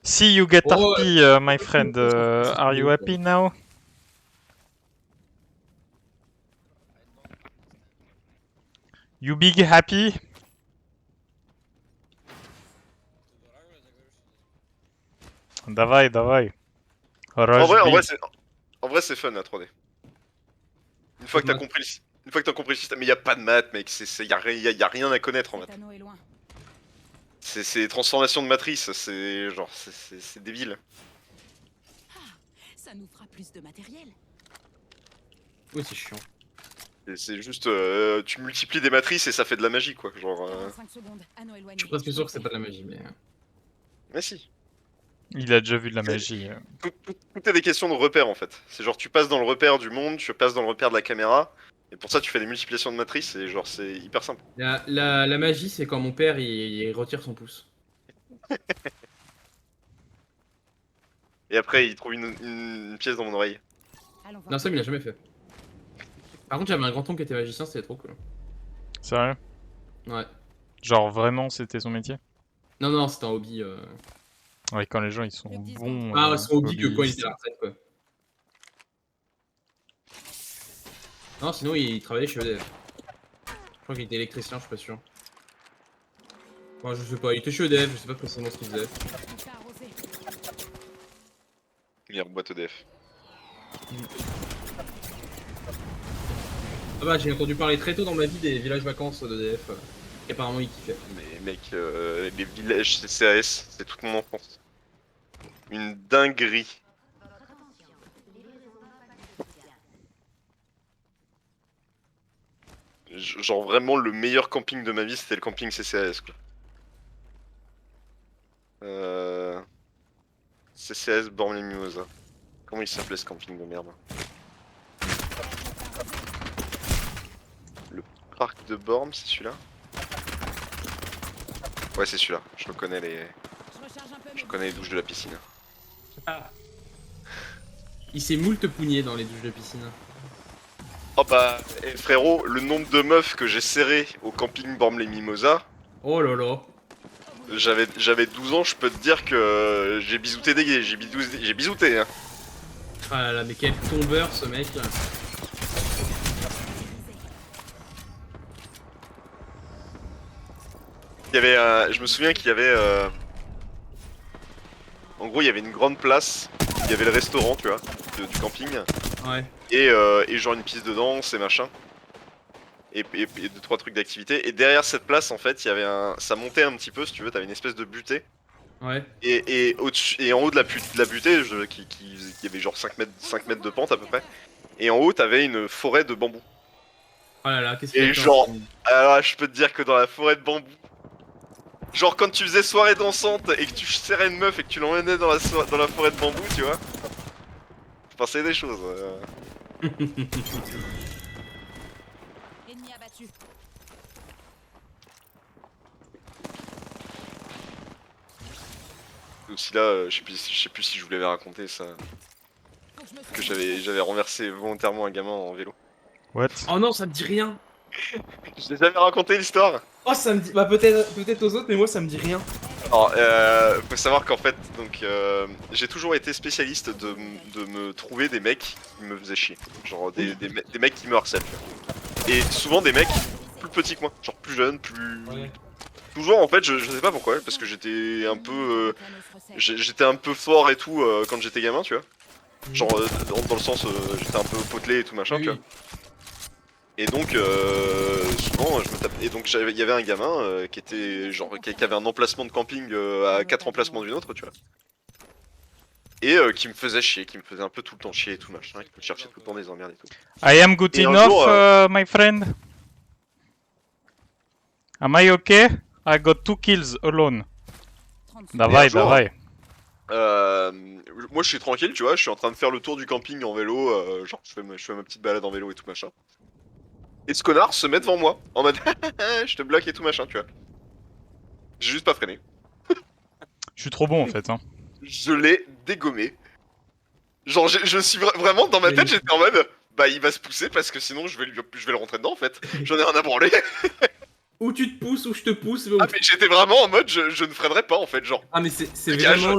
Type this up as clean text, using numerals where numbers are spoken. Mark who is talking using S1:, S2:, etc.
S1: See, you get
S2: Oh,
S1: RP, my friend. Are you happy now? You big happy? Давай, давай.
S3: En
S1: Rush
S3: vrai,
S1: B.
S3: en vrai, c'est fun la 3D. Une fois que t'as compris, une fois que t'as compris le système, mais y a pas de maths, mec. Y a rien à connaître en
S4: Cet
S3: maths.
S4: anneau est loin.
S3: C'est transformation de matrice. C'est genre, c'est débile.
S4: Ça nous fera plus de matériel.
S2: Oui, c'est chiant.
S3: C'est juste, tu multiplies des matrices et ça fait de la magie, quoi. Genre.
S4: 45 secondes. Anneau éloigné.
S2: Je suis presque sûr que c'est pas de la magie, mais.
S3: Mais si.
S1: Il a déjà vu de la magie.
S3: Tout est des questions de repères en fait. C'est genre tu passes dans le repère du monde, tu passes dans le repère de la caméra, et pour ça tu fais des multiplications de matrices et genre c'est hyper simple.
S2: La magie, c'est quand mon père il retire son pouce.
S3: Et après il trouve une pièce dans mon oreille.
S4: Allons voir.
S2: Non, ça, il l'a jamais fait. Par contre, j'avais un grand-oncle qui était magicien, c'était trop cool.
S1: Sérieux?
S2: Ouais.
S1: Genre vraiment c'était son métier?
S2: Non, non, c'était un hobby.
S1: Ouais, quand les gens ils sont
S4: Le 10
S1: bons.
S2: Ah, ouais, son hobby que quand il
S1: hobbyistes.
S2: était à la retraite, quoi. Non, sinon il travaillait chez EDF. Je crois qu'il était électricien, je suis pas sûr. Moi, je sais pas, il était chez EDF, je sais pas précisément ce qu'il faisait.
S4: Il t'a arrosé.
S3: Meilleure boîte EDF.
S2: Ah bah, j'ai entendu parler très tôt dans ma vie des villages vacances d'EDF. Apparemment, il kiffait.
S3: Mais mec, les villages CCAS, c'est toute mon enfance. Une dinguerie. Genre vraiment le meilleur camping de ma vie c'était le camping CCAS quoi. CCAS Bormes-les-Mimosas. Comment il s'appelait ce camping de merde? Le parc de Bormes, c'est celui-là? Ouais c'est celui-là, je le connais
S4: Je recharge un peu.
S3: je connais les douches de la piscine.
S2: Il s'est moult pougné dans les douches de piscine.
S3: Oh bah eh, frérot, le nombre de meufs que j'ai serré au camping Bormes-les-Mimosas,
S2: Oh là là.
S3: j'avais 12 ans, je peux te dire que j'ai bisouté des gays, j'ai bisouté hein.
S2: Ah là là, mais quel tombeur ce mec là.
S3: Il y avait, je me souviens qu'il y avait, en gros il y avait une grande place, il y avait le restaurant tu vois, du camping,
S2: Ouais.
S3: et genre une piste de danse et machin, et deux trois trucs d'activité, et derrière cette place en fait il y avait ça montait un petit peu si tu veux, t'avais une espèce de butée,
S2: Ouais.
S3: et en haut de la butée, qui y avait genre 5 mètres de pente à peu près, et en haut t'avais une forêt de bambou.
S2: Oh là là, qu'est-ce qu'il y a
S3: Et
S2: de
S3: genre,
S2: temps,
S3: alors je peux te dire que dans la forêt de bambou, genre quand tu faisais soirée dansante et que tu serrais une meuf et que tu l'emmenais dans dans la forêt de bambou, tu vois, je pensais des choses.
S4: Ennemi abattu.
S3: Aussi là, je sais plus si je vous l'avais raconté ça,
S4: Faut que je me
S3: que
S4: souvienne.
S3: j'avais renversé volontairement un gamin en vélo.
S1: What?
S2: Oh non, ça me dit rien.
S3: Je t'ai jamais raconté l'histoire.
S2: Oh, ça me dit. Bah, peut-être aux autres, mais moi, ça me dit rien.
S3: Alors, faut savoir qu'en fait, donc, j'ai toujours été spécialiste de me trouver des mecs qui me faisaient chier. Genre des mecs qui me harcèlent. Et souvent des mecs plus petits que moi, genre plus jeunes, plus...
S2: Ouais.
S3: Toujours en fait, je sais pas pourquoi, parce que j'étais un peu... j'étais un peu fort et tout quand j'étais gamin, tu vois. Genre dans le sens, j'étais un peu potelé et tout machin,
S2: Oui,
S3: tu vois. Et donc souvent je me tapais. Et donc il y avait un gamin qui était genre qui avait un emplacement de camping à 4 emplacements d'une autre, tu vois. Et qui me faisait chier, qui me faisait un peu tout le temps chier et tout machin, qui me cherchait tout le temps des emmerdes et tout.
S1: I am good
S3: Et un
S1: enough,
S3: jour,
S1: my friend? Am I okay? I got 2 kills alone.
S4: 30 secondes.
S1: Давай,
S3: jour,
S1: давай.
S3: moi je suis tranquille, tu vois, je suis en train de faire le tour du camping en vélo, genre je fais ma petite balade en vélo et tout machin. Et ce connard se met devant moi, en mode je te bloque et tout machin, tu vois. J'ai juste pas freiné.
S1: Je suis trop bon en fait. Hein.
S3: Je l'ai dégommé. Genre je suis vraiment dans ma tête, j'étais en mode bah il va se pousser parce que sinon je vais le rentrer dedans en fait. J'en ai rien à branler.
S2: Ou tu te pousses, ou je te pousse.
S3: Ah mais j'étais vraiment en mode je ne freinerai pas en fait, genre.
S2: Ah, mais c'est
S3: Dégage.
S2: vraiment